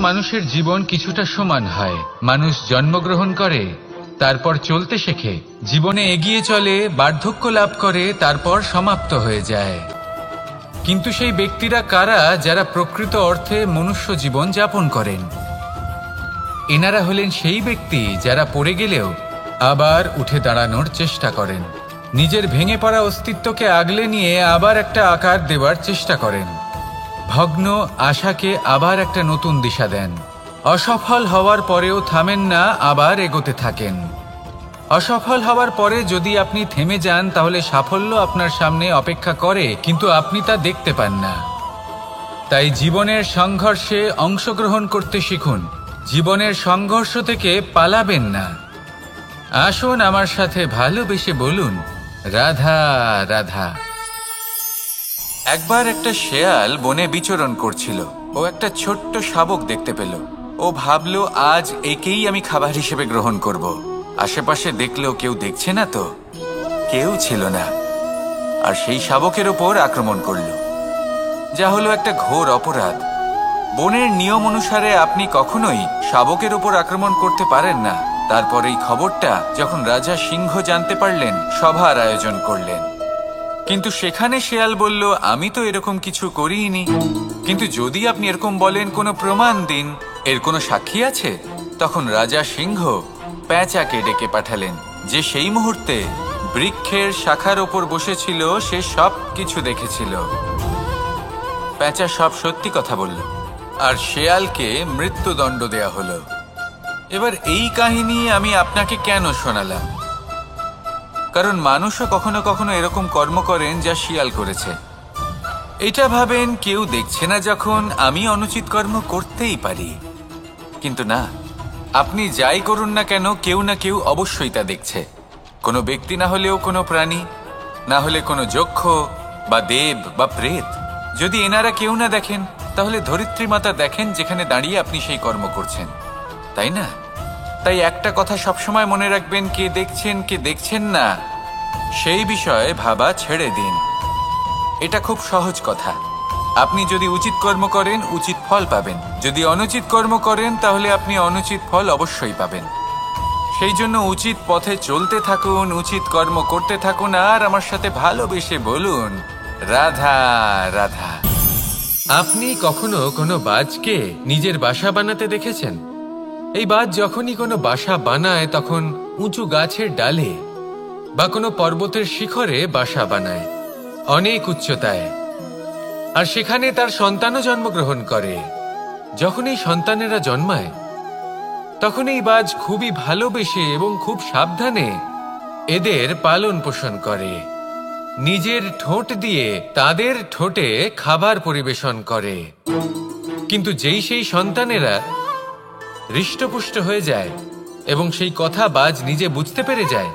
মানুষের জীবন কিছুটা সমান হয়। মানুষ জন্মগ্রহণ করে, তারপর চলতে শেখে, জীবনে এগিয়ে চলে, বার্ধক্য লাভ করে, তারপর সমাপ্ত হয়ে যায়। কিন্তু সেই ব্যক্তিরা কারা যারা প্রকৃত অর্থে মনুষ্য জীবন যাপন করেন? এনারা হলেন সেই ব্যক্তি যারা পড়ে গেলেও আবার উঠে দাঁড়ানোর চেষ্টা করেন, নিজের ভেঙে পড়া অস্তিত্বকে আগলে নিয়ে আবার একটা আকার দেওয়ার চেষ্টা করেন, ভগ্ন আশাকে আবার একটা নতুন দিশা দেন। অসফল হওয়ার পরেও থামেন না, আবার এগোতে থাকেন। অসফল হওয়ার পরে যদি আপনি থেমে যান তাহলে সাফল্য আপনার সামনে অপেক্ষা করে, কিন্তু আপনি তা দেখতে পান না। তাই জীবনের সংঘর্ষে অংশগ্রহণ করতে শিখুন, জীবনের সংঘর্ষ থেকে পালাবেন না। আসুন আমার সাথে ভালোবেসে বলুন, রাধা রাধা। একবার একটা শেয়াল বনে বিচরণ করছিল। ও একটা ছোট্ট শাবক দেখতে পেল। ও ভাবল, আজ একেই আমি খাবার হিসেবে গ্রহণ করব। আশেপাশে দেখলো কেউ দেখছে না, তো কেউ ছিল না, আর সেই শাবকের ওপর আক্রমণ করল, যা হলো একটা ঘোর অপরাধ। বনের নিয়ম অনুসারে আপনি কখনোই শাবকের ওপর আক্রমণ করতে পারেন না। তারপর এই খবরটা যখন রাজা সিংহ জানতে পারলেন, সভার আয়োজন করলেন। কিন্তু সেখানে শেয়াল বলল, আমি তো এরকম কিছু করিনি। কিন্তু যদি আপনি এরকম বলেন, কোনো প্রমাণ দিন, এর কোনো সাক্ষী আছে? তখন রাজা সিংহ পেঁচাকে ডেকে পাঠালেন, যে সেই মুহূর্তে বৃক্ষের শাখার ওপর বসেছিল, সে সব কিছু দেখেছিল। পেঁচা সব সত্যি কথা বলল, আর শেয়ালকে মৃত্যুদণ্ড দেয়া হলো। এবার এই কাহিনী আমি আপনাকে কেন শোনালাম? কারণ মানুষও কখনো কখনো এরকম কর্ম করেন যা শিয়াল করেছে। এটা ভাবেন কেউ দেখছে না, যখন আমি অনুচিত কর্ম করতেই পারি। কিন্তু না, আপনি যাই করুন না কেন, কেউ না কেউ অবশ্যই তা দেখছে। কোনো ব্যক্তি না হলেও কোনো প্রাণী, না হলে কোনো যক্ষ বা দেব বা প্রেত। যদি এনারা কেউ না দেখেন, তাহলে ধরিত্রী মাতা দেখেন, যেখানে দাঁড়িয়ে আপনি সেই কর্ম করছেন, তাই না? তাই একটা কথা সবসময় মনে রাখবেন, কে দেখছেন কে দেখছেন না সেই বিষয়ে ভাবা ছেড়ে দিন। এটা খুব সহজ কথা। আপনি যদি উচিত কর্ম করেন, উচিত ফল পাবেন। যদি অনুচিত কর্ম করেন, তাহলে আপনি অনুচিত ফল অবশ্যই পাবেন। সেই জন্য উচিত পথে চলতে থাকুন, উচিত কর্ম করতে থাকুন, আর আমার সাথে ভালোবেসে বলুন, রাধা রাধা। আপনি কখনো কোনো বাজকে নিজের বাসা বানাতে দেখেছেন? এই বাজ যখনই কোনো বাসা বানায়, তখন উঁচু গাছের ডালে বা কোনো পর্বতের শিখরে বাসা বানায়, অনেক উচ্চতায়। আর সেখানে তার সন্তানও জন্মগ্রহণ করে। যখন এই সন্তানেরা জন্মায়, তখন এই বাজ খুবই ভালোবেসে এবং খুব সাবধানে এদের পালন পোষণ করে। নিজের ঠোঁট দিয়ে তাদের ঠোঁটে খাবার পরিবেশন করে। কিন্তু যেই সেই সন্তানেরা হৃষ্টপুষ্ট হয়ে যায় এবং সেই কথা বাজ নিজে বুঝতে পেরে যায়,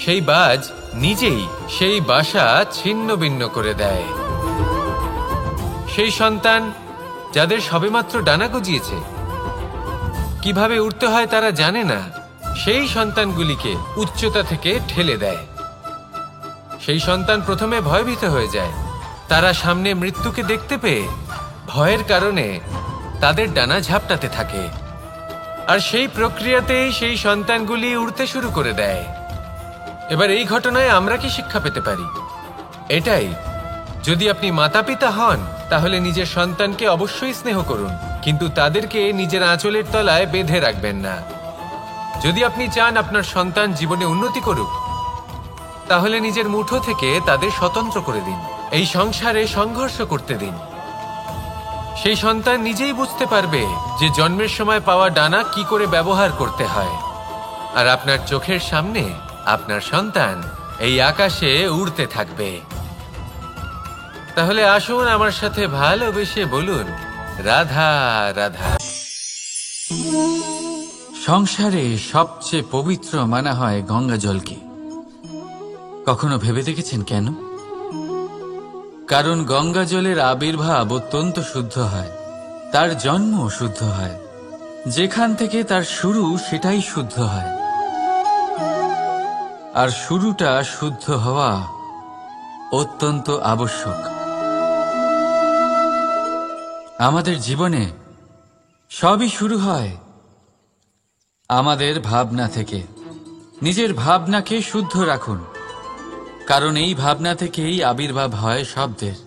সেই বাজ নিজেই সেই বাসা ছিন্ন ভিন্ন করে দেয়। সেই সন্তান যাদের সবেমাত্র ডানা গজিয়েছে, কিভাবে উড়তে হয় তারা জানে না, সেই সন্তানগুলিকে উচ্চতা থেকে ঠেলে দেয়। সেই সন্তান প্রথমে ভয়ভীত হয়ে যায়। তারা সামনে মৃত্যুকে দেখতে পেয়ে ভয়ের কারণে তাদের ডানা ঝাপটাতে থাকে, আর সেই প্রক্রিয়াতেই সেই সন্তানগুলি উড়তে শুরু করে দেয়। এবার এই ঘটনায় আমরা কি শিক্ষা পেতে পারি? এটাই, যদি আপনি মাতা পিতা হন, তাহলে নিজের সন্তানকে অবশ্যই স্নেহ করুন, কিন্তু তাদেরকে নিজের আঁচলের তলায় বেঁধে রাখবেন না। যদি আপনি চান আপনার সন্তান জীবনে উন্নতি করুক, তাহলে নিজের মুঠো থেকে তাদের স্বতন্ত্র করে দিন। এই সংসারে সংঘর্ষ করতে দিন। সেই সন্তান নিজেই বুঝতে পারবে যে জন্মের সময় পাওয়া ডানা কি করে ব্যবহার করতে হয়। আর আপনার চোখের সামনে আপনার সন্তান এই আকাশে উড়তে থাকবে। তাহলে আসুন আমার সাথে ভালোবেসে বলুন, রাধা রাধা। সংসারে সবচেয়ে পবিত্র মানা হয় গঙ্গা জলকে। কখনো ভেবে দেখেছেন কেন? কারণ গঙ্গা জলের আবির্ভাব অত্যন্ত শুদ্ধ হয়, তার জন্ম শুদ্ধ হয়, যেখান থেকে তার শুরু সেটাই শুদ্ধ হয়। আর শুরুটা শুদ্ধ হওয়া অত্যন্ত আবশ্যক। আমাদের জীবনে সবই শুরু হয় আমাদের ভাবনা থেকে। নিজের ভাবনাকে শুদ্ধ রাখুন, কারণ এই ভাবনা থেকেই আবির্ভাব হয় শব্দের।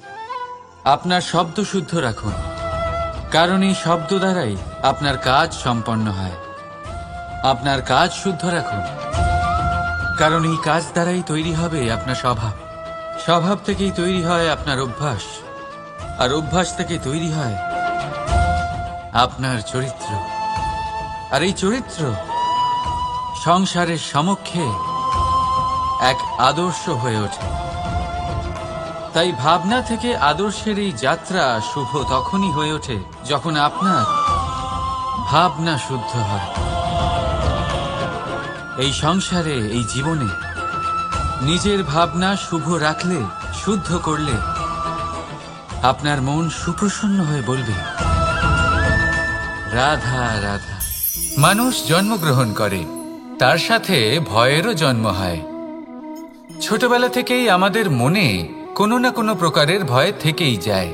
আপনার শব্দ শুদ্ধ রাখুন, কারণ এই শব্দ দ্বারাই আপনার কাজ সম্পন্ন হয়। আপনার কাজ শুদ্ধ রাখুন, কারণ এই কাজ দ্বারাই তৈরি হবে আপনার স্বভাব। স্বভাব থেকেই তৈরি হয় আপনার অভ্যাস, আর অভ্যাস থেকে তৈরি হয় আপনার চরিত্র। আর এই চরিত্র সংসারের সমক্ষে এক আদর্শ হয়ে ওঠে। তাই ভাবনা থেকে আদর্শের এই যাত্রা শুভ তখনই হয়ে ওঠে যখন আপনার ভাবনা শুদ্ধ হয়। এই সংসারে, এই জীবনে নিজের ভাবনা শুভ রাখলে, শুদ্ধ করলে আপনার মন সুপ্রসন্ন হয়ে বলবে, রাধা রাধা। মানুষ জন্মগ্রহণ করে, তার সাথে ভয়েরও জন্ম হয়। ছোটবেলা থেকেই আমাদের মনে কোনো না কোনো প্রকারের ভয় থেকেই যায়।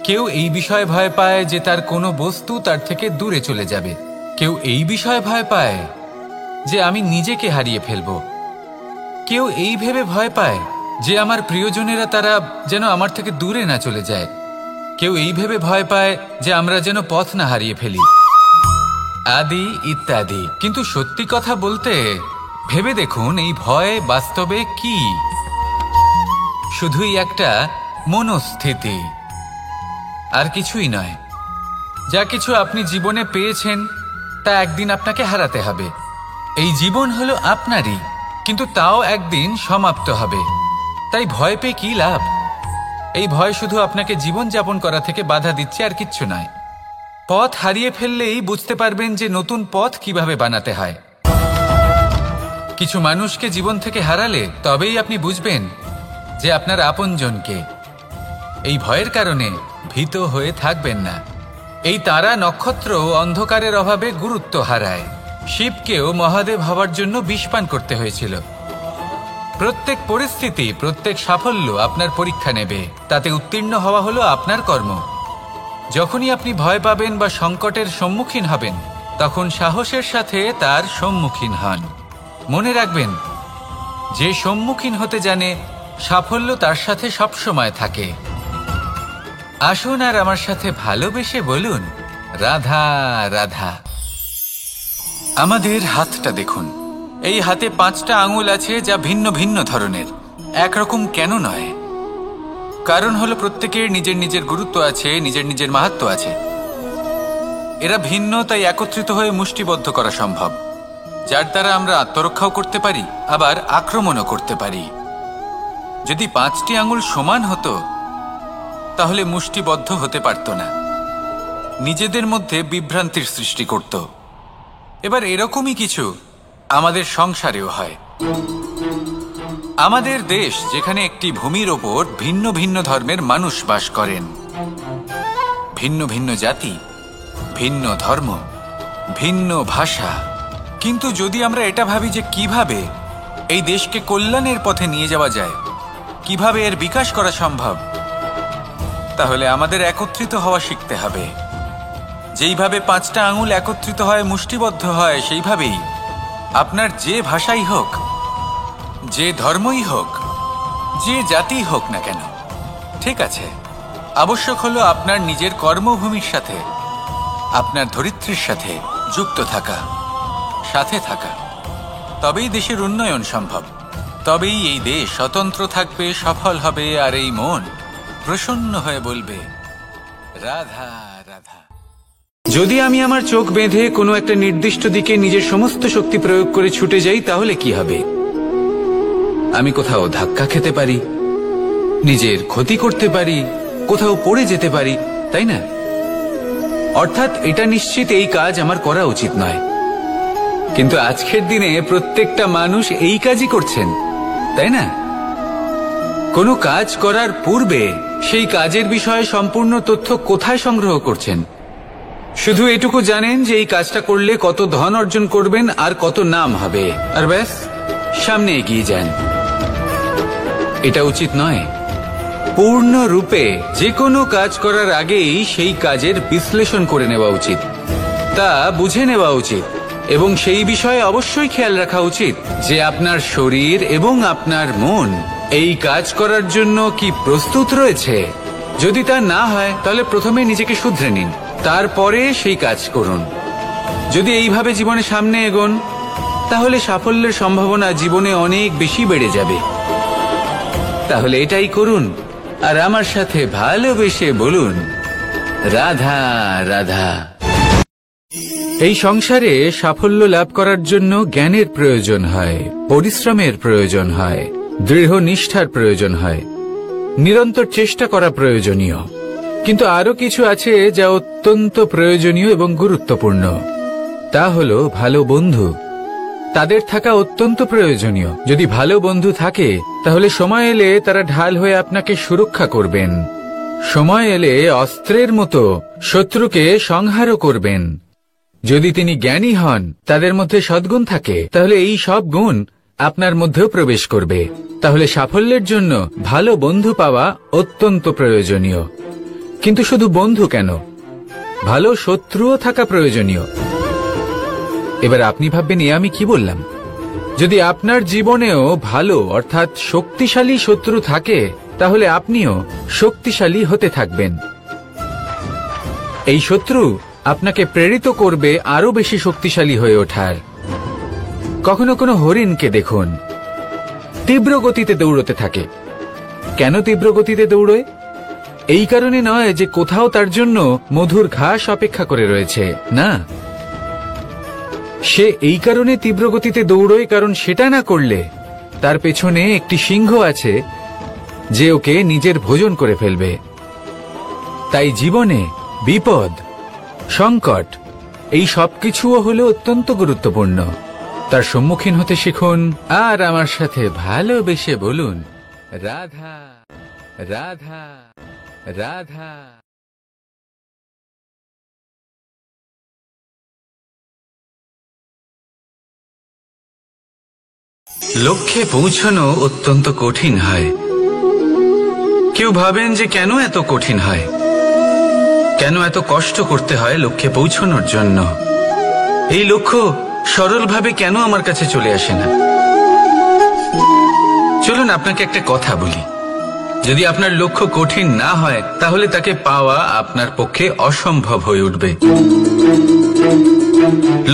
কেউ এই বিষয়ে ভয় পায় যে তার কোনো বস্তু তার থেকে দূরে চলে যাবে। কেউ এই বিষয়ে ভয় পায় যে আমি নিজেকে হারিয়ে ফেলব। কেউ এই ভেবে ভয় পায় যে আমার প্রিয়জনেরা তারা যেন আমার থেকে দূরে না চলে যায়। কেউ এই ভেবে ভয় পায় যে আমরা যেন পথ না হারিয়ে ফেলি, আদি ইত্যাদি। কিন্তু সত্যি কথা বলতে, ভেবে দেখুন এই ভয় বাস্তবে কি? শুধুই একটা মনস্থিতি, আর কিছুই নয়। যা কিছু আপনি জীবনে পেয়েছেন তা একদিন আপনাকে হারাতে হবে। এই জীবন হলো আপনারই, কিন্তু তাও একদিন সমাপ্ত হবে। তাই ভয় পেয়ে কি লাভ? এই ভয় শুধু আপনাকে জীবন যাপন করা থেকে বাধা দিচ্ছে, আর কিচ্ছু নয়। পথ হারিয়ে ফেললেই বুঝতে পারবেন যে নতুন পথ কিভাবে বানাতে হয়। কিছু মানুষকে জীবন থেকে হারালে তবেই আপনি বুঝবেন যে আপনার আপনজনকে। এই ভয়ের কারণে ভীত হয়ে থাকবেন না। এই তারা নক্ষত্র অন্ধকারের অভাবে গুরুত্ব হারায়। শিবকেও মহাদেব হওয়ার জন্য বিষপান করতে হয়েছিল। প্রত্যেক পরিস্থিতি, প্রত্যেক সাফল্য আপনার পরীক্ষা নেবে। তাতে উত্তীর্ণ হওয়া হলো আপনার কর্ম। যখনই আপনি ভয় পাবেন বা সংকটের সম্মুখীন হবেন, তখন সাহসের সাথে তার সম্মুখীন হন। মনে রাখবেন, যে সম্মুখীন হতে জানে সাফল্য তার সাথে সবসময় থাকে। আসুন আর আমার সাথে ভালোবেসে বলুন, রাধা রাধা। আমাদের হাতটা দেখুন। এই হাতে 5টা আঙুল আছে, যা ভিন্ন ভিন্ন ধরনের। একরকম কেন নয়? কারণ হলো প্রত্যেকের নিজের নিজের গুরুত্ব আছে, নিজের নিজের মাহাত্ম্য আছে। এরা ভিন্ন, তাই একত্রিত হয়ে মুষ্টিবদ্ধ করা সম্ভব, যার দ্বারা আমরা আত্মরক্ষাও করতে পারি, আবার আক্রমণও করতে পারি। যদি 5টি আঙুল সমান হতো তাহলে মুষ্টিবদ্ধ হতে পারত না, নিজেদের মধ্যে বিভ্রান্তির সৃষ্টি করত। এবার এরকমই কিছু আমাদের সংসারেও হয়। আমাদের দেশ, যেখানে একটি ভূমির ওপর ভিন্ন ভিন্ন ধর্মের মানুষ বাস করেন, ভিন্ন ভিন্ন জাতি, ভিন্ন ধর্ম, ভিন্ন ভাষা। কিন্তু যদি আমরা এটা ভাবি যে কিভাবে এই দেশকে কল্যাণের পথে নিয়ে যাওয়া যায়, কিভাবে এর বিকাশ করা সম্ভব, তাহলে আমাদের একত্রিত হওয়া শিখতে হবে। যেইভাবে 5টা আঙুল একত্রিত হয়, মুষ্টিবদ্ধ হয়, সেইভাবেই আপনার যে ভাষাই হোক, যে ধর্মই হোক, যে জাতি হোক না কেন, ঠিক আছে, আবশ্যক হলো আপনার নিজের কর্মভূমির সাথে, আপনার ধরিত্রীর সাথে যুক্ত থাকা, সাথে থাকা। তবেই দেশের উন্নয়ন সম্ভব। তবেই এই দেশ স্বতন্ত্র থাকবে, সফল হবে, আর এই মন প্রসন্ন হয়ে বলবে, রাধা রাধা। যদি আমি আমার চোখ বেঁধে কোনো একটা নির্দিষ্ট দিকে নিজের সমস্ত শক্তি প্রয়োগ করে ছুটে যাই, তাহলে কি হবে? আমি কোথাও ধাক্কা খেতে পারি, নিজের ক্ষতি করতে পারি, কোথাও পড়ে যেতে পারি, তাই না? অর্থাৎ এটা নিশ্চিত এই কাজ আমার করা উচিত নয়। কিন্তু আজকের দিনে প্রত্যেকটা মানুষ এই কাজই করছেন, তাই না? কোনো কাজ করার পূর্বে সেই কাজের বিষয়ে সম্পূর্ণ তথ্য কোথায় সংগ্রহ করছেন? শুধু এটুকু জানেন যে এই কাজটা করলে কত ধন অর্জন করবেন আর কত নাম হবে, আর ব্যাস সামনে এগিয়ে যান। এটা উচিত নয়। পূর্ণরূপে যে কোনো কাজ করার আগেই সেই কাজের বিশ্লেষণ করে নেওয়া উচিত, তা বুঝে নেওয়া উচিত এবং সেই বিষয়ে অবশ্যই খেয়াল রাখা উচিত যে আপনার শরীর এবং আপনার মন এই কাজ করার জন্য কি প্রস্তুত রয়েছে। যদি তা না হয় তাহলে প্রথমে নিজেকে শুধরে নিন, তারপরে সেই কাজ করুন। যদি এইভাবে জীবনে সামনে এগোন তাহলে সাফল্যের সম্ভাবনা জীবনে অনেক বেশি বেড়ে যাবে। তাহলে এটাই করুন আর আমার সাথে ভালোবেসে বলুন, রাধা রাধা। এই সংসারে সাফল্য লাভ করার জন্য জ্ঞানের প্রয়োজন হয়, পরিশ্রমের প্রয়োজন হয়, দৃঢ় নিষ্ঠার প্রয়োজন হয়, নিরন্তর চেষ্টা করা প্রয়োজনীয়। কিন্তু আরো কিছু আছে যা অত্যন্ত প্রয়োজনীয় এবং গুরুত্বপূর্ণ। তা হলো ভালো বন্ধু। তাদের থাকা অত্যন্ত প্রয়োজনীয়। যদি ভালো বন্ধু থাকে তাহলে সময় এলে তারা ঢাল হয়ে আপনাকে সুরক্ষা করবেন। সময় এলে অস্ত্রের মতো শত্রুকে সংহারও করবেন। যদি তিনি জ্ঞানী হন, তাদের মধ্যে সদ্গুণ থাকে, তাহলে এই সব গুণ আপনার মধ্যেও প্রবেশ করবে। তাহলে সাফল্যের জন্য ভালো বন্ধু পাওয়া অত্যন্ত প্রয়োজনীয়। কিন্তু শুধু বন্ধু কেন, ভালো শত্রুও থাকা প্রয়োজনীয়। এবার আপনি ভাববেন, আমি কি বললাম? যদি আপনার জীবনেও ভালো অর্থাৎ শক্তিশালী শত্রু থাকে তাহলে আপনিও শক্তিশালী হতে থাকবেন। এই শত্রু আপনাকে প্রেরিত করবে আরো বেশি শক্তিশালী হয়ে ওঠার। কখনো কোনো হরিণকে দেখুন, তীব্র গতিতে দৌড়তে থাকে। কেন তীব্র গতিতে দৌড়য়? এই কারণে নয় যে কোথাও তার জন্য মধুর ঘাস অপেক্ষা করে রয়েছে, না। সে এই কারণে তীব্র গতিতে দৌড়য় কারণ সেটা না করলে তার পেছনে একটি সিংহ আছে যে ওকে নিজের ভোজন করে ফেলবে। তাই জীবনে বিপদ, সংকট এই সবকিছুও হলো অত্যন্ত গুরুত্বপূর্ণ। তার সম্মুখীন হতে শিখুন আর আমার সাথে ভালোবেসে বলুন, রাধা রাধা রাধা। লক্ষ্যে পৌঁছানো অত্যন্ত কঠিন হয়। কেউ ভাবেন যে কেন এত কঠিন হয়, কেন এত কষ্ট করতে হয় লক্ষ্যে পৌঁছানোর জন্য। এই লক্ষ্য সরলভাবে কেন আমার কাছে চলে আসে না? চলুন আপনাকে একটা কথা বলি, যদি আপনার লক্ষ্য কঠিন না হয় তাহলে তাকে পাওয়া আপনার পক্ষে অসম্ভব হয়ে উঠবে।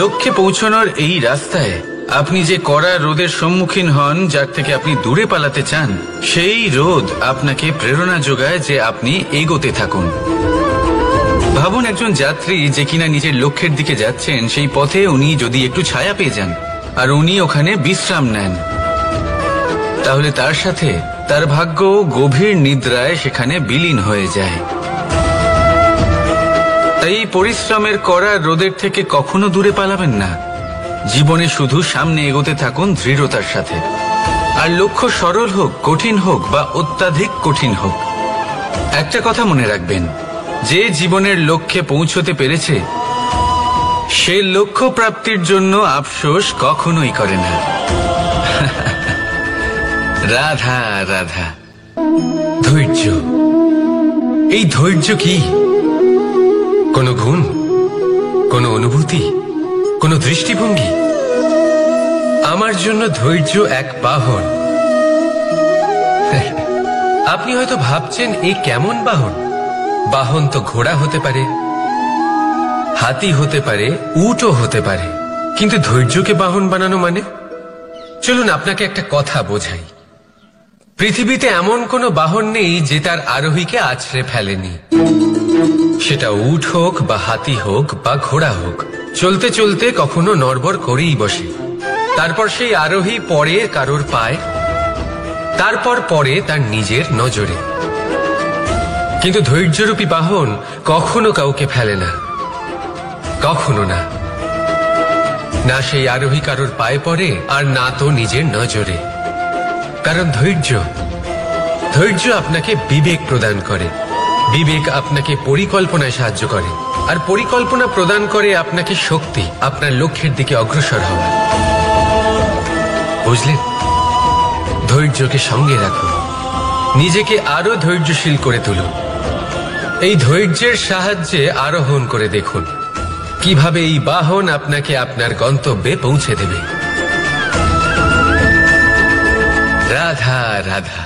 লক্ষ্যে পৌঁছানোর এই রাস্তায় আপনি যে কড়া রোদের সম্মুখীন হন, যার থেকে আপনি দূরে পালাতে চান, সেই রোদ আপনাকে প্রেরণা যোগায় যে আপনি এগোতে থাকুন। ভাবুন একজন যাত্রী যে কিনা নিজের লক্ষ্যের দিকে যাচ্ছেন, সেই পথে উনি যদি একটু ছায়া পেয়ে যান আর উনি ওখানে বিশ্রাম নেন, তাহলে তার সাথে তার ভাগ্য গভীর নিদ্রায় সেখানে বিলীন হয়ে যায়। তাই পরিশ্রমের কড়া রোদের থেকে কখনো দূরে পালাবেন না। জীবনে শুধু সামনে এগোতে থাকুন দৃঢ়তার সাথে। আর লক্ষ্য সরল হোক, কঠিন হোক বা অত্যাধিক কঠিন হোক, একটা কথা মনে রাখবেন, যে জীবনের লক্ষ্যে পৌঁছতে পেরেছে সে লক্ষ্য প্রাপ্তির জন্য আফসোস কখনোই করে না। রাধা রাধা। ধৈর্য, এই ধৈর্য কি কোনো গুণ, কোনো অনুভূতি, কোনো দৃষ্টিভঙ্গি? আমার জন্য ধৈর্য এক বাহন। আপনি হয়তো ভাবছেন এ কেমন বাহন? বাহন তো ঘোড়া হতে পারে, হাতি হতে পারে, উটও হতে পারে, কিন্তু ধৈর্যকে বাহন বানানো মানে? চলুন আপনাকে একটা কথা বোঝাই। পৃথিবীতে এমন কোনো বাহন নেই যে তার আরোহীকে আছড়ে ফেলেনি। সেটা উট হোক বা হাতি হোক বা ঘোড়া হোক, চলতে চলতে কখনো নড়বড় করেই বসে। তারপর সেই আরোহী পড়ে কারোর পায়, তারপর পড়ে তার নিজের নজরে। কিন্তু ধৈর্যরূপী বাহন কখনো কাউকে ফেলে না, কখনো না। না সেই আরোহী কারোর পায়ে পড়ে আর না তো নিজের নজরে। কারণ ধৈর্য আপনাকে বিবেক প্রদান করে, বিবেক আপনাকে পরিকল্পনায় সাহায্য করে, আর পরিকল্পনা প্রদান করে আপনাকে শক্তি আপনার লক্ষ্যের দিকে অগ্রসর হওয়ার। বুঝলেন? ধৈর্যকে সঙ্গে রাখুন, নিজেকে আরো ধৈর্যশীল করে তুলুন। এই ধৈর্যের সাহায্যে আরোহণ করে দেখুন কিভাবে এই বাহন আপনাকে আপনার গন্তব্যে পৌঁছে দেবে। রাধা রাধা।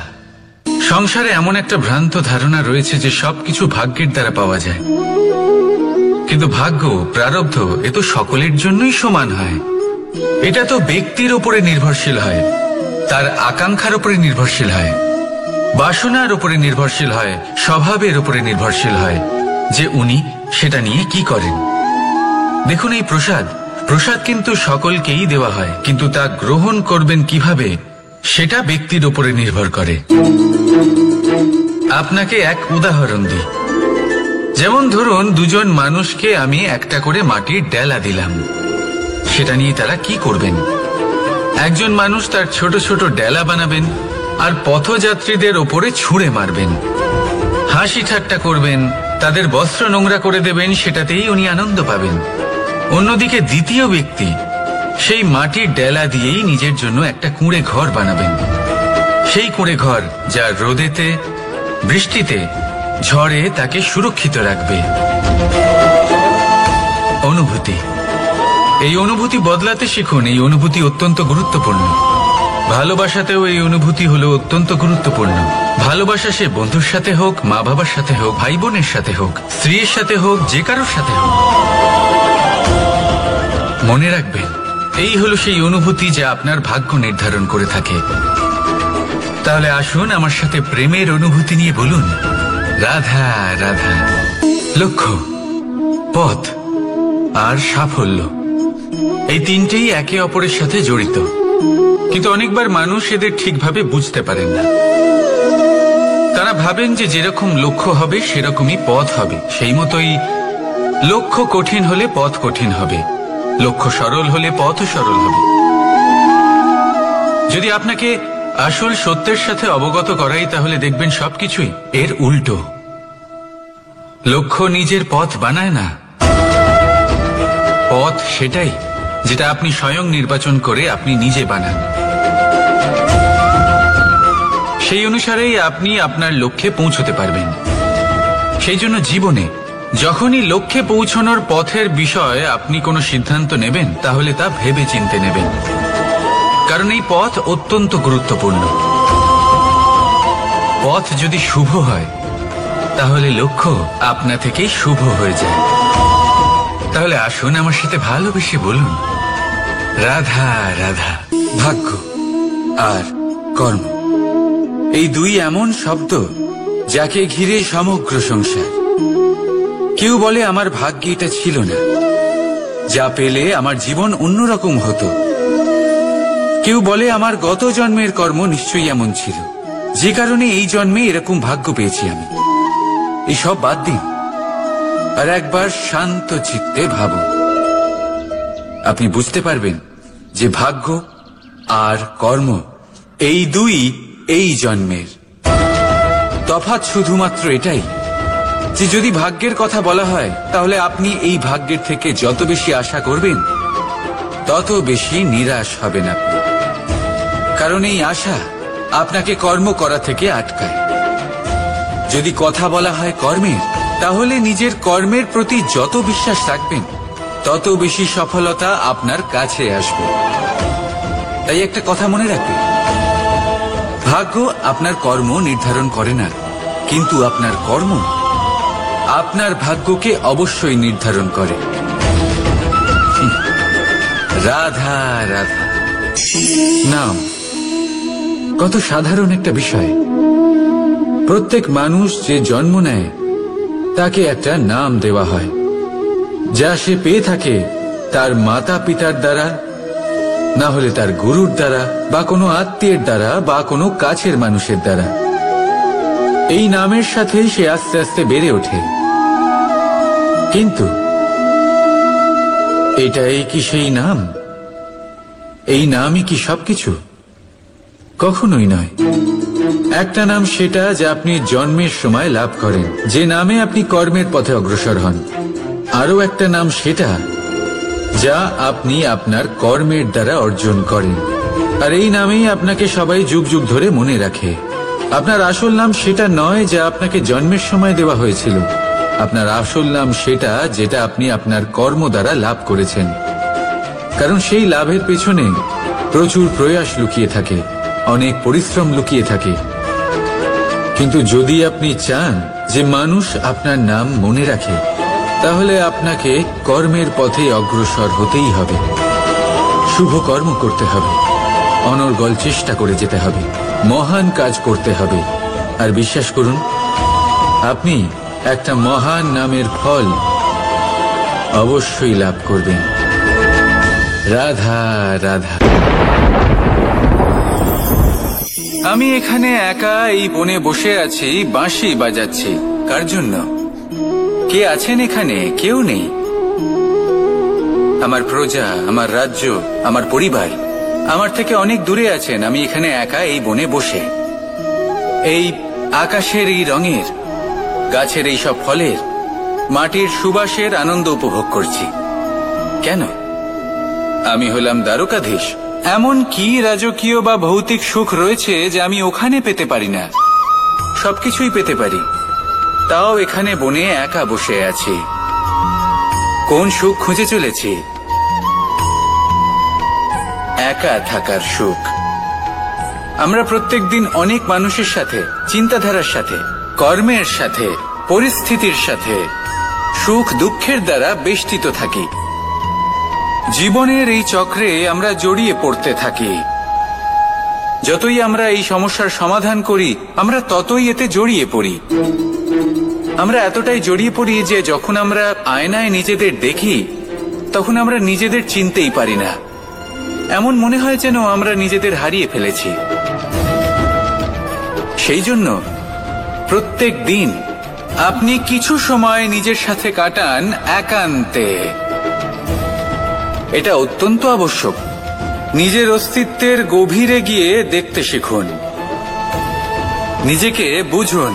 সংসারে এমন একটা ভ্রান্ত ধারণা রয়েছে যে সবকিছু ভাগ্যের দ্বারা পাওয়া যায়, কিন্তু ভাগ্য, প্রারব্ধ এ তো সকলের জন্যই সমান হয়। এটা তো ব্যক্তির উপরে নির্ভরশীল হয়, তার আকাঙ্ক্ষার উপরে নির্ভরশীল হয়, বাসনার উপরে নির্ভরশীল হয়, স্বভাবের উপরে নির্ভরশীল হয় যে উনি সেটা নিয়ে কি করেন। দেখুন, এই প্রসাদ কিন্তু সকলকেই দেওয়া হয়, কিন্তু তা গ্রহণ করবেন কিভাবে সেটা ব্যক্তির উপরে নির্ভর করে। আপনাকে এক উদাহরণ দিই। যেমন ধরুন, দুজন মানুষকে আমি একটা করে মাটির ডেলা দিলাম, সেটা নিয়ে তারা কি করবেন? একজন মানুষ তার ছোট ছোট ডেলা বানাবেন আর পথযাত্রীদের ওপরে ছুঁড়ে মারবেন, হাসি ঠাট্টা করবেন, তাদের বস্ত্র নোংরা করে দেবেন, সেটাতেই উনি আনন্দ পাবেন। অন্যদিকে দ্বিতীয় ব্যক্তি সেই মাটির ডেলা দিয়েই নিজের জন্য একটা কুঁড়ে ঘর বানাবেন। সেই কুঁড়ে ঘর যা রোদেতে, বৃষ্টিতে, ঝড়ে তাকে সুরক্ষিত রাখবে। অনুভূতি, এই অনুভূতি বদলাতে শিখুন। এই অনুভূতি অত্যন্ত গুরুত্বপূর্ণ। ভালোবাসাতেও এই অনুভূতি হলো অত্যন্ত গুরুত্বপূর্ণ। ভালোবাসা সে বন্ধুর সাথে হোক, মা বাবার সাথে হোক, ভাই বোনের সাথে হোক, স্ত্রীর সাথে হোক, যে কারোর সাথে হোক। মনে রাখবেন, এই হলো সেই অনুভূতি যা আপনার ভাগ্য নির্ধারণ করে থাকে। তাহলে আসুন আমার সাথে প্রেমের অনুভূতি নিয়ে বলুন, রাধা রাধা। লক্ষ্য, পথ আর সাফল্য, এই তিনটেই একে অপরের সাথে জড়িত, কিন্তু অনেকবার মানুষ এদের ঠিকভাবে বুঝতে পারেন না। তারা ভাবেন যে যেরকম লক্ষ্য হবে সেরকমই পথ হবে, সেই মতোই লক্ষ্য কঠিন হলে পথ কঠিন হবে, লক্ষ্য সরল হলে পথও সরল হবে। যদি আপনাকে আসল সত্যের সাথে অবগত করাই, তাহলে দেখবেন সবকিছুই এর উল্টো। লক্ষ্য নিজের পথ বানায় না, পথ সেটাই যেটা আপনি স্বয়ং নির্বাচন করে আপনি নিজে বানান। সেই অনুসারেই আপনি আপনার লক্ষ্যে পৌঁছতে পারবেন। সেই জন্য জীবনে যখনই লক্ষ্যে পৌঁছানোর পথের বিষয়ে আপনি কোনো সিদ্ধান্ত নেবেন, তাহলে তা ভেবে চিন্তে নেবেন, কারণ এই পথ অত্যন্ত গুরুত্বপূর্ণ। পথ যদি শুভ হয়, তাহলে লক্ষ্য আপনা থেকেই শুভ হয়ে যায়। তাহলে আসুন আমার সাথে ভালোবেসে বলুন, রাধা রাধা। ভাগ্য আর কর্ম, এই দুই এমন শব্দ যাকে ঘিরে সমগ্র সংসার। কেউ বলে আমার ভাগ্যে এটা ছিল না, যা পেলে আমার জীবন অন্যরকম হতো। কেউ বলে আমার গত জন্মের কর্ম নিশ্চয়ই এমন ছিল, যে কারণে এই জন্মে এরকম ভাগ্য পেয়েছি আমি। এসব বাদ দিন আর একবার শান্ত চিত্তে ভাবুন। আপনি বুঝতে পারবেন যে ভাগ্য আর কর্ম এই দুই এই জন্মের। তফাৎ শুধুমাত্র এটাই যে যদি ভাগ্যের কথা বলা হয়, তাহলে আপনি এই ভাগ্যের থেকে যত বেশি আশা করবেন তত বেশি নিরাশ হবেন আপনি, কারণ এই আশা আপনাকে কর্ম করা থেকে আটকায়। যদি কথা বলা হয় কর্মের, তাহলে নিজের কর্মের প্রতি যত বিশ্বাস রাখবেন তত বেশি সফলতা আপনার কাছে আসবে। তাই একটা কথা মনে রাখবেন, ভাগ্য আপনার কর্ম নির্ধারণ করে না, কিন্তু আপনার কর্ম আপনার ভাগ্যকে অবশ্যই নির্ধারণ করে। রাধা রাধা। নাম কত সাধারণ একটা বিষয়। প্রত্যেক মানুষ যে জন্ম নেয় তাকে একটা নাম দেওয়া হয়, যা সে পেয়ে থাকে তার মাতা পিতার দ্বারা, না হলে তার গুরুর দ্বারা, বা কোনো আত্মীয়ের দ্বারা, বা কোনো কাছের মানুষের দ্বারা। এই নামের সাথেই সে আস্তে আস্তে বেড়ে ওঠে। কিন্তু এটাই কি সেই নাম? এই নামই কি সবকিছু? কখনোই নয়। একটা নাম সেটা যা আপনি জন্মের সময় লাভ করেন, যে নামে আপনি কর্মের পথে অগ্রসর হন। আরও একটা নাম সেটা যা আপনি আপনার কর্মের দ্বারা অর্জন করেন, আর এই নামেই আপনাকে সবাই যুগ যুগ ধরে মনে রাখে। আপনার আসল নাম সেটা নয় যা আপনাকে জন্মের সময় দেওয়া হয়েছিল। আপনার আসল নাম সেটা যেটা আপনি আপনার কর্ম দ্বারা লাভ করেছেন, কারণ সেই লাভের পেছনে প্রচুর প্রয়াস লুকিয়ে থাকে, অনেক পরিশ্রম লুকিয়ে থাকে। কিন্তু যদি আপনি চান যে মানুষ আপনার নাম মনে রাখে, তাহলে আপনাকে কর্মের পথে অগ্রসর হতেই হবে, শুভ কর্ম করতে হবে, অনর্গল চেষ্টা করে যেতে হবে, মহান কাজ করতে হবে। আর বিশ্বাস করুন, আপনি একটা মহান নামের ফল অবশ্যই লাভ করবেন। রাধা রাধা। আমি এখানে একা এই বনে বসে আছি, বাঁশি বাজাচ্ছি। কার জন্য? কে আছেন এখানে? কেউ নেই। আমার প্রজা, আমার রাজ্য, আমার পরিবার আমার থেকে অনেক দূরে আছেন। আমি এখানে একা এই বনে বসে এই আকাশের এই রঙের, গাছের এই সব ফলের, মাটির সুবাসের আনন্দ উপভোগ করছি। কেন? আমি হলাম দ্বারকাধীশ। এমন কি রাজকীয় বা ভৌতিক সুখ রয়েছে যে আমি ওখানে পেতে পারি না? সবকিছুই পেতে পারি, তাও এখানে বনে একা বসে আছি। কোন সুখ খুঁজে চলেছি? একা থাকার সুখ। আমরা প্রত্যেকদিন অনেক মানুষের সাথে, চিন্তাধারার সাথে, কর্মের সাথে, পরিস্থিতির সাথে, সুখ দুঃখের দ্বারা বেষ্টিত থাকি। জীবনের এই চক্রে আমরা জড়িয়ে পড়তে থাকি। যতই আমরা এই সমস্যার সমাধান করি, আমরা ততই এতে জড়িয়ে পড়ি। আমরা এতটাই জড়িয়ে পড়ি যে যখন আমরা আয়নায় নিজেদের দেখি, তখন আমরা নিজেদের চিনতেই পারি না। এমন মনে হয় যেন আমরা নিজেদের হারিয়ে ফেলেছি। সেই জন্য প্রত্যেক দিন আপনি কিছু সময় নিজের সাথে কাটান একান্তে। এটা অত্যন্ত আবশ্যক। নিজের অস্তিত্বের গভীরে গিয়ে দেখতে শিখুন, নিজেকে বুঝুন।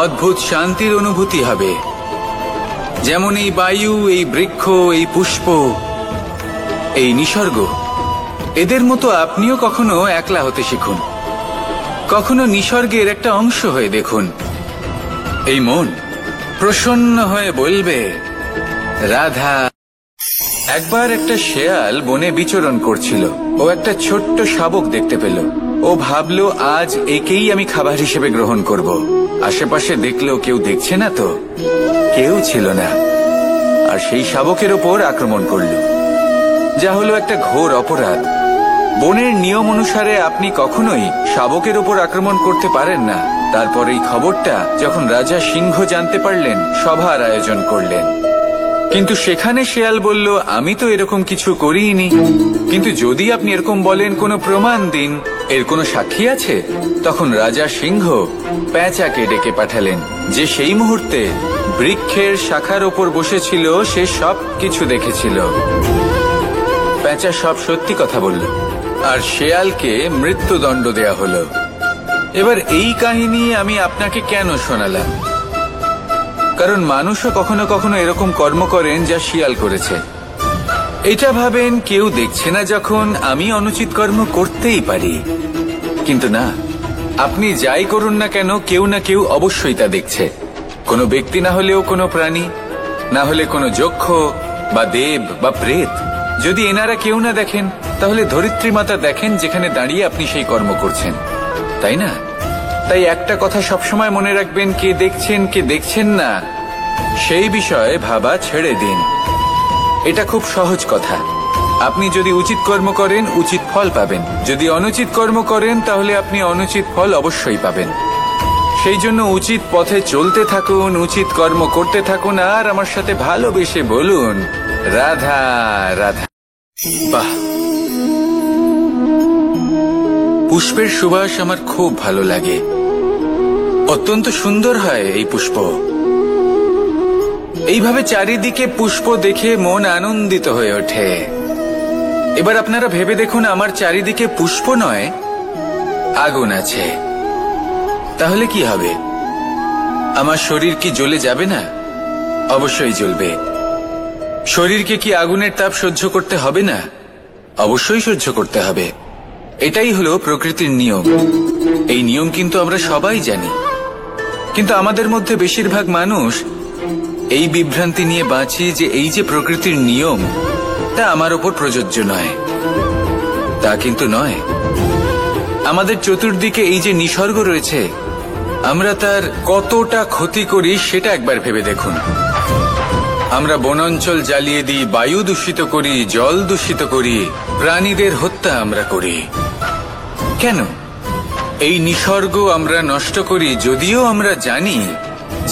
অদ্ভুত শান্তির অনুভূতি হবে। যেমন এই বায়ু, এই বৃক্ষ, এই পুষ্প, এই নিসর্গ, এদের মতো আপনিও কখনো একলা হতে শিখুন। কখনো নিসর্গের একটা অংশ হয়ে দেখুন। এই মন প্রসন্ন হয়ে বলবে, রাধা। একবার একটা শেয়াল বনে বিচরণ করছিল। ও একটা ছোট্ট শাবক দেখতে পেল। ও ভাবলো, আজ একেই আমি খাবার হিসেবে গ্রহণ করব। আশেপাশে দেখলো কেউ দেখছে না তো, কেউ ছিল না। আর সেই শাবকের ওপর আক্রমণ করল, যা হলো একটা ঘোর অপরাধ। বনের নিয়ম অনুসারে আপনি কখনোই শাবকের ওপর আক্রমণ করতে পারেন না। তারপর এই খবরটা যখন রাজা সিংহ জানতে পারলেন, সভার আয়োজন করলেন। কিন্তু সেখানে শেয়াল বলল, আমি তো এরকম কিছু করিনি। কিন্তু যদি আপনি এরকম বলেন, কোনো প্রমাণ দিন, এর কোনো সাক্ষী আছে? তখন রাজা সিংহ পেঁচাকে ডেকে পাঠালেন, যে সেই মুহূর্তে বৃক্ষের শাখার ওপর বসেছিল। সে সব কিছু দেখেছিল। পেঁচা সব সত্যি কথা বলল, আর শেয়ালকে মৃত্যুদণ্ড দেয়া হলো। এবার এই কাহিনী আমি আপনাকে কেন শোনালাম? কারণ মানুষও কখনো কখনো এরকম কর্ম করেন যা শিয়াল করেছে। এটা ভাবেন কেউ দেখছে না, যখন আমি অনুচিত কর্ম করতেই পারি। কিন্তু না, আপনি যাই করুন না কেন, কেউ না কেউ অবশ্যই তা দেখছে। কোনো ব্যক্তি না হলেও কোনো প্রাণী, না হলে কোনো যক্ষ বা দেব বা প্রেত। যদি এনারা কেউ না দেখেন, তাহলে ধরিত্রী মাতা দেখেন, যেখানে দাঁড়িয়ে আপনি সেই কর্ম করছেন, তাই না? তাই একটা কথা সবসময় মনে রাখবেন, কে দেখছেন কে দেখছেন না সেই বিষয়ে ভাবা ছেড়ে দিন। এটা খুব সহজ কথা। আপনি যদি উচিত কর্ম করেন, উচিত ফল পাবেন। যদি অনুচিত কর্ম করেন, তাহলে আপনি অনুচিত ফল অবশ্যই পাবেন। সেই জন্য উচিত পথে চলতে থাকুন, উচিত কর্ম করতে থাকুন, আর আমার সাথে ভালোবেসে বলুন, রাধা রাধা। বাহ, পুষ্পের সুবাস আমার খুব ভালো লাগে। অত্যন্ত সুন্দর হয় এই পুষ্প। এইভাবে চারিদিকে পুষ্প দেখে মন আনন্দিত হয়ে ওঠে। এবার আপনারা ভেবে দেখুন, আমার চারিদিকে পুষ্প নয়, আগুন আছে। তাহলে কি হবে? আমার শরীর কি জ্বলে যাবে না? অবশ্যই জ্বলবে। শরীরকে কি আগুনের তাপ সহ্য করতে হবে না? অবশ্যই সহ্য করতে হবে। এটাই হলো প্রকৃতির নিয়ম। এই নিয়ম কিন্তু আমরা সবাই জানি, কিন্তু আমাদের মধ্যে বেশিরভাগ মানুষ এই বিভ্রান্তি নিয়ে বাঁচি যে এই যে প্রকৃতির নিয়ম তা আমার ওপর প্রযোজ্য নয়। তা কিন্তু নয়। আমাদের চতুর্দিকে এই যে নিসর্গ রয়েছে, আমরা তার কতটা ক্ষতি করি সেটা একবার ভেবে দেখুন। আমরা বনাঞ্চল জ্বালিয়ে দিই, বায়ু দূষিত করি, জল দূষিত করি, প্রাণীদের হত্যা আমরা করি। কেন? এই নিসর্গ আমরা নষ্ট করি, যদিও আমরা জানি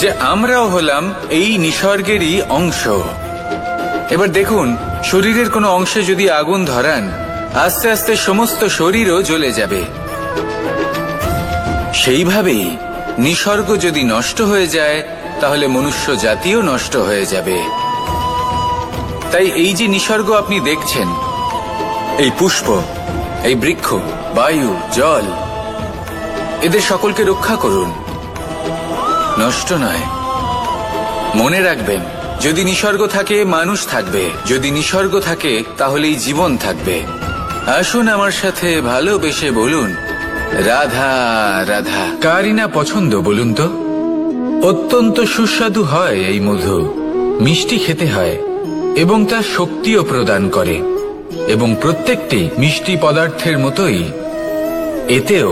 যে আমরাও হলাম এই নিসর্গেরই অংশ। এবার দেখুন, শরীরের কোনো অংশে যদি আগুন ধরান, আস্তে আস্তে সমস্ত শরীরও জ্বলে যাবে। সেইভাবেই নিসর্গ যদি নষ্ট হয়ে যায়, তাহলে মনুষ্য জাতিও নষ্ট হয়ে যাবে। তাই এই যে নিসর্গ আপনি দেখছেন, এই পুষ্প, এই বৃক্ষ, বায়ু, জল, এদের সকলকে রক্ষা করুন, নষ্ট নয়। মনে রাখবেন, যদি নিসর্গ থাকে মানুষ থাকবে, যদি নিসর্গ থাকে তাহলেই জীবন থাকবে। আসুন আমার সাথে ভালোবেসে বলুন, রাধা রাধা। কারই না পছন্দ বলুন তো? অত্যন্ত সুস্বাদু হয় এই মধু, মিষ্টি খেতে হয় এবং তা শক্তিও প্রদান করে। এবং প্রত্যেকটি মিষ্টি পদার্থের মতোই এতেও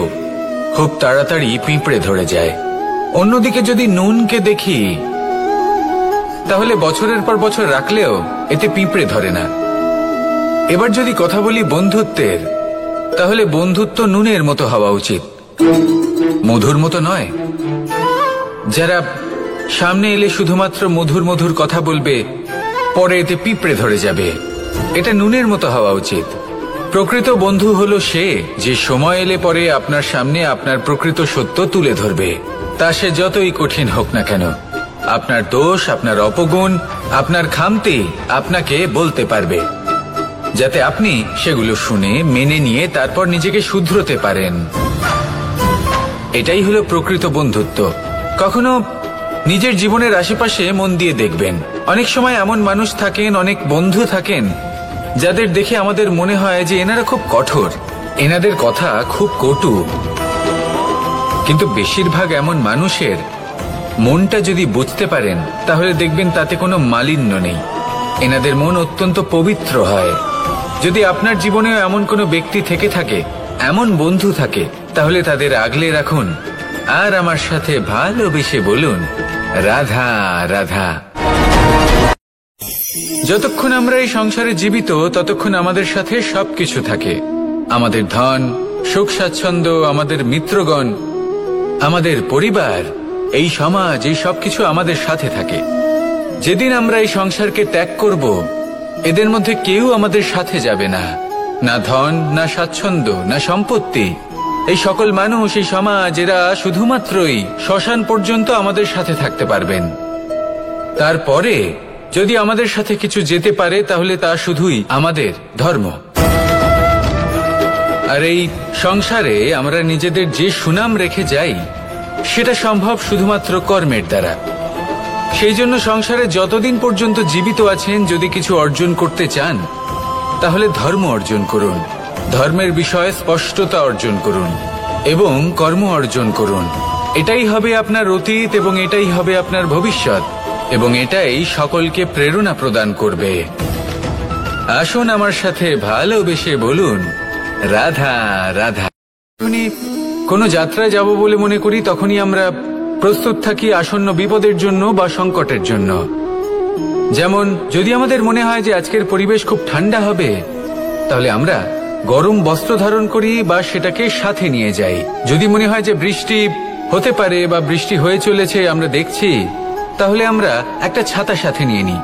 খুব তাড়াতাড়ি পিঁপড়ে ধরে যায়। অন্যদিকে যদি নুনকে দেখি, তাহলে বছরের পর বছর রাখলেও এতে পিঁপড়ে ধরে না। এবার যদি কথা বলি বন্ধুত্বের, তাহলে বন্ধুত্ব নুনের মতো হওয়া উচিত, মধুর মতো নয়। যারা সামনে এলে শুধুমাত্র মধুর মধুর কথা বলবে, পরে এতে পিঁপড়ে ধরে যাবে, এটা নুনের মতো হওয়া উচিত। প্রকৃত বন্ধু হলো সে যে সময় এলে পরে আপনার সামনে আপনার প্রকৃত সত্য তুলে ধরবে, তা সে যতই কঠিন হোক না কেন। আপনার দোষ, আপনার অপগুণ, আপনার খামতি আপনাকে বলতে পারবে, যাতে আপনি সেগুলো শুনে মেনে নিয়ে তারপর নিজেকে শুধরোতে পারেন। এটাই হলো প্রকৃত বন্ধুত্ব। কখনো নিজের জীবনের আশেপাশে মন দিয়ে দেখবেন, অনেক সময় এমন মানুষ থাকেন, অনেক বন্ধু থাকেন, যাদের দেখে আমাদের মনে হয় যে এনারা খুব কঠোর, এনাদের কথা খুব কটু। কিন্তু বেশিরভাগ এমন মানুষের মনটা যদি বুঝতে পারেন, তাহলে দেখবেন তাতে কোনো মালিন্য নেই। এনাদের মন অত্যন্ত পবিত্র হয়। যদি আপনার জীবনেও এমন কোনো ব্যক্তি থেকে থাকে, এমন বন্ধু থাকে, তাহলে তাদের আগলে রাখুন আর আমার সাথে ভালোবেসে বলুন, রাধা রাধা। যতক্ষণ আমরা এই সংসারে জীবিত, ততক্ষণ আমাদের সাথে সবকিছু থাকে। আমাদের ধন, সুখ স্বাচ্ছন্দ্য, আমাদের মিত্রগণ, আমাদের পরিবার, এই সমাজ, এই সবকিছু আমাদের সাথে থাকে। যেদিন আমরা এই সংসারকে ত্যাগ করব, এদের মধ্যে কেউ আমাদের সাথে যাবে না, না ধন, না স্বাচ্ছন্দ্য, না সম্পত্তি। এই সকল মানুষ, এই সমাজ, এরা শুধুমাত্রই শ্মশান পর্যন্ত আমাদের সাথে থাকতে পারবেন। তারপরে যদি আমাদের সাথে কিছু যেতে পারে, তাহলে তা শুধুই আমাদের ধর্ম। আর এই সংসারে আমরা নিজেদের যে সুনাম রেখে যাই, সেটা সম্ভব শুধুমাত্র কর্মের দ্বারা। সেই জন্য সংসারে যতদিন পর্যন্ত জীবিত আছেন, যদি কিছু অর্জন করতে চান, তাহলে ধর্ম অর্জন করুন, ধর্মের বিষয়ে স্পষ্টতা অর্জন করুন এবং কর্ম অর্জন করুন। এটাই হবে আপনার অতীত এবং এটাই হবে আপনার ভবিষ্যৎ, এবং এটাই সকলকে প্রেরণা প্রদান করবে। আসুন আমার সাথে ভালোবেসে বলুন, রাধা রাধা। কোনো যাত্রায় যাব বলে মনে করি, তখনই আমরা প্রস্তুত থাকি আসন্ন বিপদের জন্য বা সংকটের জন্য। যেমন যদি আমাদের মনে হয় যে আজকের পরিবেশ খুব ঠান্ডা হবে, তাহলে আমরা গরম বস্ত্র ধারণ করি বা সেটাকে সাথে নিয়ে যাই। যদি মনে হয় যে বৃষ্টি হতে পারে বা বৃষ্টি হয়ে চলেছে, আমরা দেখছি, তাহলে আমরা একটা ছাতা সাথে নিয়ে নিই।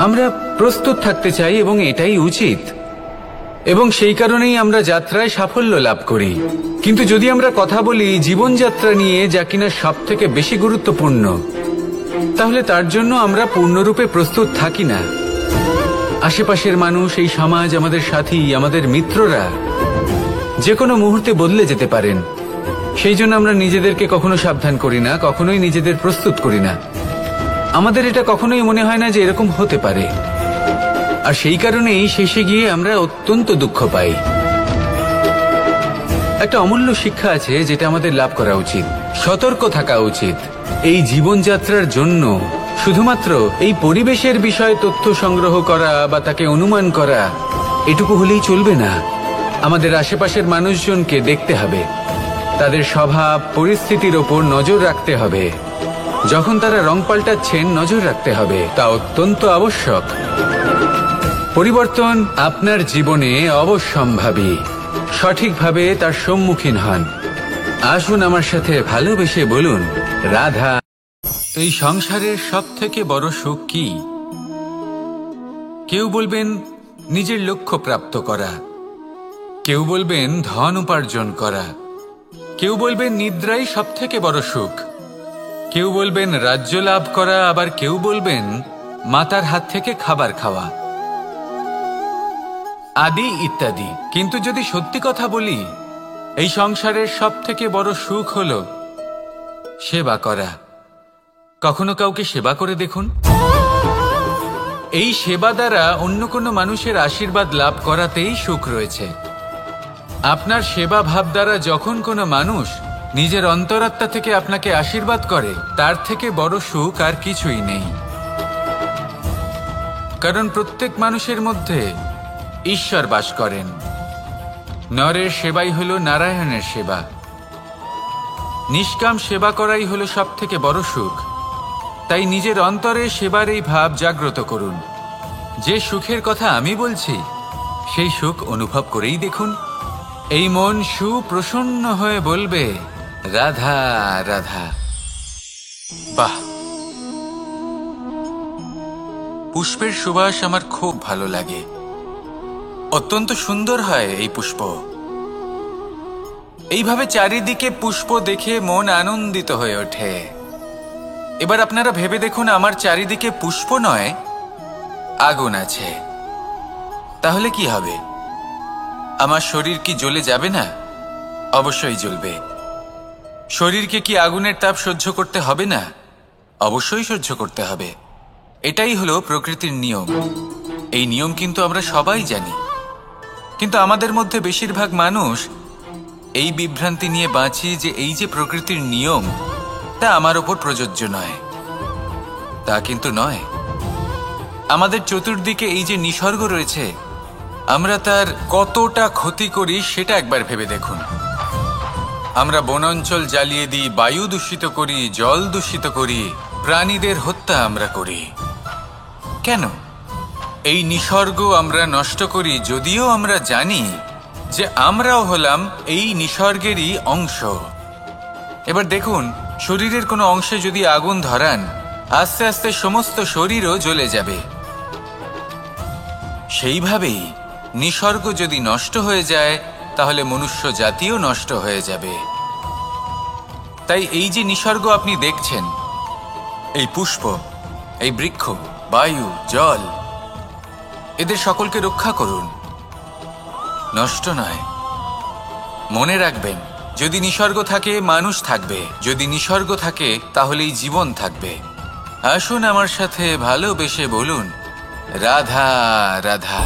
আমরা প্রস্তুত থাকতে চাই এবং এটাই উচিত, এবং সেই কারণেই আমরা যাত্রায় সাফল্য লাভ করি। কিন্তু যদি আমরা কথা বলি জীবনযাত্রা নিয়ে, যা কিনা সব থেকে বেশি গুরুত্বপূর্ণ, তাহলে তার জন্য আমরা পূর্ণরূপে প্রস্তুত থাকি না। আশেপাশের মানুষ, এই সমাজ, আমাদের সাথী, আমাদের মিত্ররা যে কোনো মুহূর্তে বদলে যেতে পারেন। সেই জন্য আমরা নিজেদেরকে কখনো সাবধান করি না, কখনোই নিজেদের প্রস্তুত করি না। আমাদের এটা কখনোই মনে হয় না যে এরকম হতে পারে। আর সেই কারণেই শেষে গিয়ে আমরা অত্যন্ত দুঃখ পাই। একটা অমূল্য শিক্ষা আছে যেটা আমাদের লাভ করা উচিত, সতর্ক থাকা উচিত। এই জীবনযাত্রার জন্য শুধুমাত্র এই পরিবেশের বিষয়ে তথ্য সংগ্রহ করা বা তাকে অনুমান করা এটুকু হলেই চলবে না। আমাদের আশেপাশের মানুষজনকে দেখতে হবে, তাদের স্বভাব পরিস্থিতির ওপর নজর রাখতে হবে। যখন তারা রং পাল্টাচ্ছেন নজর রাখতে হবে, তা অত্যন্ত আবশ্যক। পরিবর্তন আপনার জীবনে অবশ্যম্ভাবী, সঠিকভাবে তার সম্মুখীন হন। আসুন আমার সাথে ভালোবেসে বলুন, রাধা। এই সংসারের সব থেকে বড় সুখ কি? কেউ বলবেন নিজের লক্ষ্য প্রাপ্ত করা, কেউ বলবেন ধন উপার্জন করা, কেউ বলবেন নিদ্রাই সব থেকে বড় সুখ, কেউ বলবেন রাজ্য লাভ করা, আবার কেউ বলবেন মাতার হাত থেকে খাবার খাওয়া, আদি ইত্যাদি। কিন্তু যদি সত্যি কথা বলি, এই সংসারের সব থেকে বড় সুখ হল সেবা করা। কখনো কাউকে সেবা করে দেখুন। এই সেবা দ্বারা অন্য কোনো মানুষের আশীর্বাদ লাভ করাতেই সুখ রয়েছে। আপনার সেবা ভাব দ্বারা যখন কোনো মানুষ নিজের অন্তরাত্মা থেকে আপনাকে আশীর্বাদ করে, তার থেকে বড় সুখ আর কিছুই নেই। কারণ প্রত্যেক মানুষের মধ্যে ঈশ্বর বাস করেন। নরের সেবাই হল নারায়ণের সেবা। নিষ্কাম সেবা করাই হল সব থেকে বড় সুখ। তাই নিজের অন্তরে সেবার এই ভাব জাগ্রত করুন। যে সুখের কথা আমি বলছি, সেই সুখ অনুভব করেই দেখুন। এই মন সুপ্রসন্ন হয়ে বলবে, রাধা রাধা। বাহ, পুষ্পের সুবাস আমার খুব ভালো লাগে। অত্যন্ত সুন্দর হয় এই পুষ্প। এইভাবে চারিদিকে পুষ্প দেখে মন আনন্দিত হয়ে ওঠে। এবার আপনারা ভেবে দেখুন, আমার চারিদিকে পুষ্প নয়, আগুন আছে। তাহলে কি হবে? আমার শরীর কি জ্বলে যাবে না? অবশ্যই জ্বলবে। শরীরকে কি আগুনের তাপ সহ্য করতে হবে না? অবশ্যই সহ্য করতে হবে। এটাই হলো প্রকৃতির নিয়ম। এই নিয়ম কিন্তু আমরা সবাই জানি, কিন্তু আমাদের মধ্যে বেশিরভাগ মানুষ এই বিভ্রান্তি নিয়ে বাঁচি যে এই যে প্রকৃতির নিয়ম, তা আমার ওপর প্রযোজ্য নয়। তা কিন্তু নয়। আমাদের চতুর্দিকে এই যে নিসর্গ রয়েছে, আমরা তার কতটা ক্ষতি করি সেটা একবার ভেবে দেখুন। আমরা বনাঞ্চল জ্বালিয়ে দিই, বায়ু দূষিত করি, জল দূষিত করি, প্রাণীদের হত্যা আমরা করি। কেন? এই নিসর্গ আমরা নষ্ট করি, যদিও আমরা জানি যে আমরাও হলাম এই নিসর্গেরই অংশ। এবার দেখুন, শরীরের কোনো অংশে যদি আগুন ধরান, আস্তে আস্তে সমস্ত শরীরও জ্বলে যাবে। সেইভাবেই নিসর্গ যদি নষ্ট হয়ে যায়, তাহলে মনুষ্য জাতিও নষ্ট হয়ে যাবে। তাই এই যে নিসর্গ আপনি দেখছেন, এই পুষ্প, এই বৃক্ষ, বায়ু, জল, এদের সকলকে রক্ষা করুন, নষ্ট নয়। মনে রাখবেন, যদি নিসর্গ থাকে মানুষ থাকবে, যদি নিসর্গ থাকে তাহলেই জীবন থাকবে। আসুন আমার সাথে ভালোবেসে বলুন, রাধা রাধা।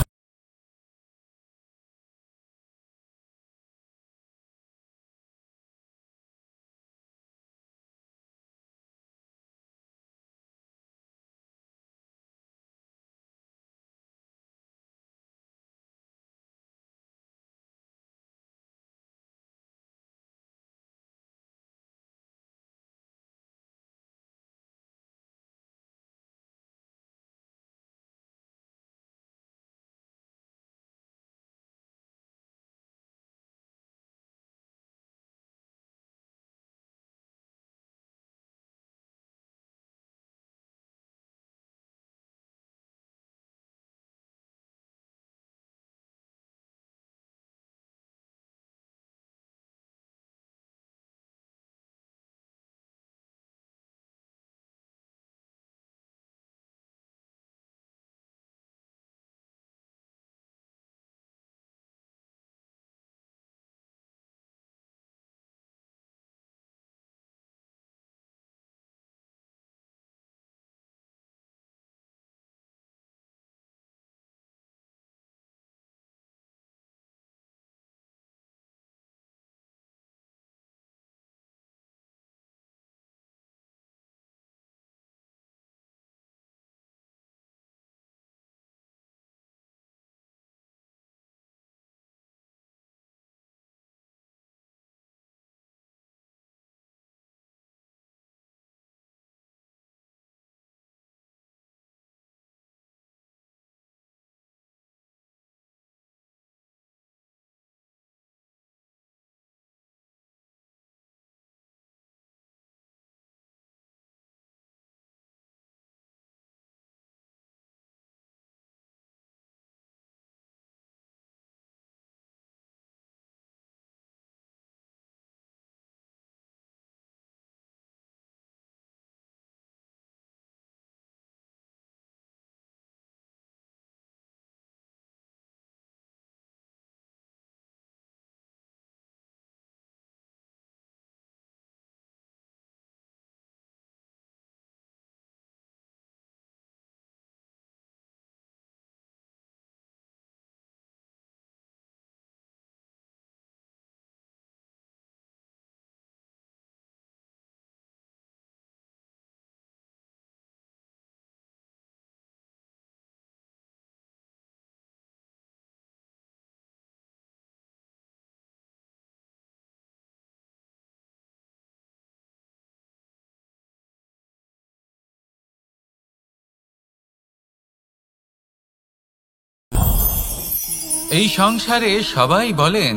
এই সংসারে সবাই বলেন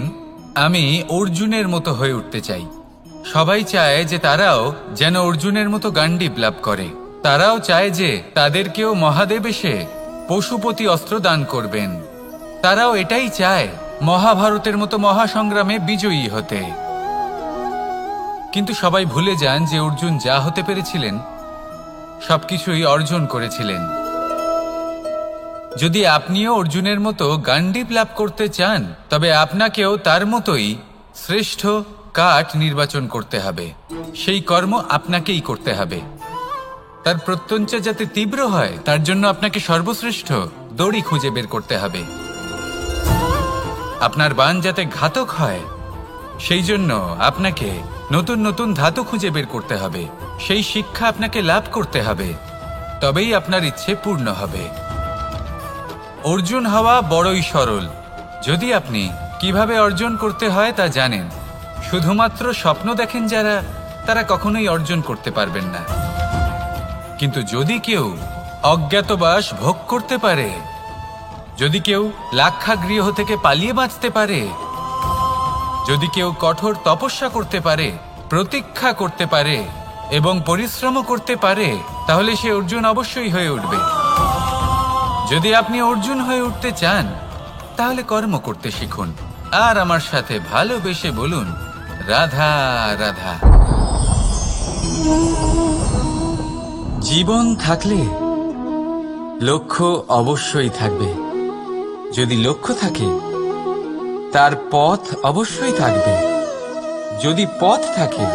আমি অর্জুনের মতো হয়ে উঠতে চাই। সবাই চায় যে তারাও যেন অর্জুনের মতো গান্ডীব লাভ করে। তারাও চায় যে তাদেরকেও মহাদেব এসে পশুপতি অস্ত্র দান করবেন। তারাও এটাই চায় মহাভারতের মতো মহাসংগ্রামে বিজয়ী হতে। কিন্তু সবাই ভুলে যান যে অর্জুন যা হতে পেরেছিলেন সবকিছুই অর্জন করেছিলেন। যদি আপনিও অর্জুনের মতো গান্ডীব লাভ করতে চান তবে আপনাকেও তার মতোই শ্রেষ্ঠ কাঠ নির্বাচন করতে হবে। সেই কর্ম আপনাকেই করতে হবে। তার প্রত্যঞ্চা যাতে তীব্র হয় তার জন্য আপনাকে সর্বশ্রেষ্ঠ দড়ি খুঁজে বের করতে হবে। আপনার বাণ যাতে ঘাতক হয় সেই জন্য আপনাকে নতুন নতুন ধাতু খুঁজে বের করতে হবে। সেই শিক্ষা আপনাকে লাভ করতে হবে, তবেই আপনার ইচ্ছে পূর্ণ হবে। অর্জুন হওয়া বড়ই সরল যদি আপনি কিভাবে অর্জন করতে হয় তা জানেন। শুধুমাত্র স্বপ্ন দেখেন যারা, তারা কখনোই অর্জন করতে পারবেন না। কিন্তু যদি কেউ অজ্ঞাতবাস ভোগ করতে পারে, যদি কেউ লাক্ষাগৃহ থেকে পালিয়ে বাঁচতে পারে, যদি কেউ কঠোর তপস্যা করতে পারে, প্রতীক্ষা করতে পারে এবং পরিশ্রম করতে পারে, তাহলে সে অর্জুন অবশ্যই হয়ে উঠবে। যদি আপনি অর্জুন হয়ে উঠতে চান তাহলে কর্ম করতে শিখুন আর আমার সাথে ভালোবেসে বলুন রাধা রাধা। জীবন থাকলে লক্ষ্য অবশ্যই থাকবে। যদি লক্ষ্য থাকে তার পথ অবশ্যই থাকবে। যদি পথ থাকে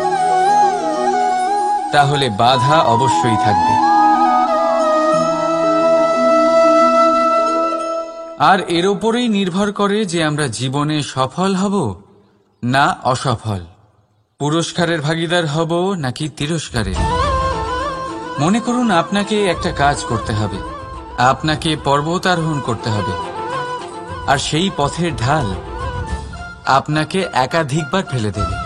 তাহলে বাধা অবশ্যই থাকবে। আর এর ওপরেই নির্ভর করে যে আমরা জীবনে সফল হব না অসফল, পুরস্কারের ভাগীদার হব নাকি তিরস্কারের। মনে করুন আপনাকে একটা কাজ করতে হবে, আপনাকে পর্বত আরোহণ করতে হবে, আর সেই পথের ঢাল আপনাকে একাধিকবার ফেলে দেবে।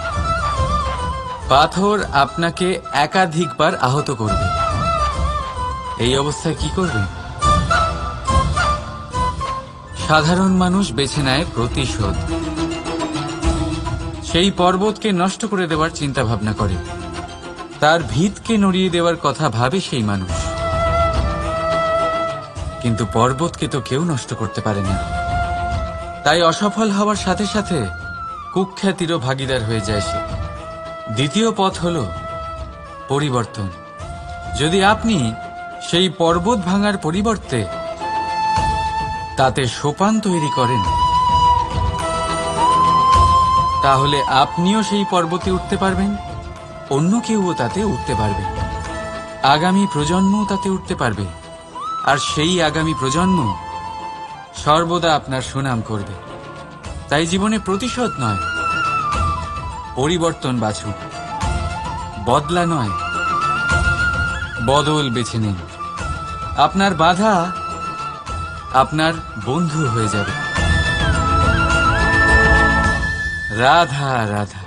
পাথর আপনাকে একাধিকবার আহত করবে। এই অবস্থায় কি করবেন? সাধারণ মানুষ বেছে নেয় প্রতিশোধ। সেই পর্বতকে নষ্ট করে দেওয়ার চিন্তা ভাবনা করে, তার ভিতকে নড়িয়ে দেওয়ার কথা ভাবে সেই মানুষ। কিন্তু পর্বতকে তো কেউ নষ্ট করতে পারে না। তাই অসফল হওয়ার সাথে সাথে কুখ্যাতিরও ভাগীদার হয়ে যায় সে। দ্বিতীয় পথ হল পরিবর্তন। যদি আপনি সেই পর্বত ভাঙার পরিবর্তে তাতে সোপান তৈরি করেন, তাহলে আপনিও সেই পর্বতে উঠতে পারবেন, অন্য কেউও তাতে উঠতে পারবে, আগামী প্রজন্মও তাতে উঠতে পারবে, আর সেই আগামী প্রজন্ম সর্বদা আপনার সুনাম করবে। তাই জীবনে প্রতিশোধ নয়, পরিবর্তন বাছুন। বদলা নয়, বদল বেছে নিন। আপনার বাধা আপনার বন্ধু হয়ে যাবে। রাধা রাধা।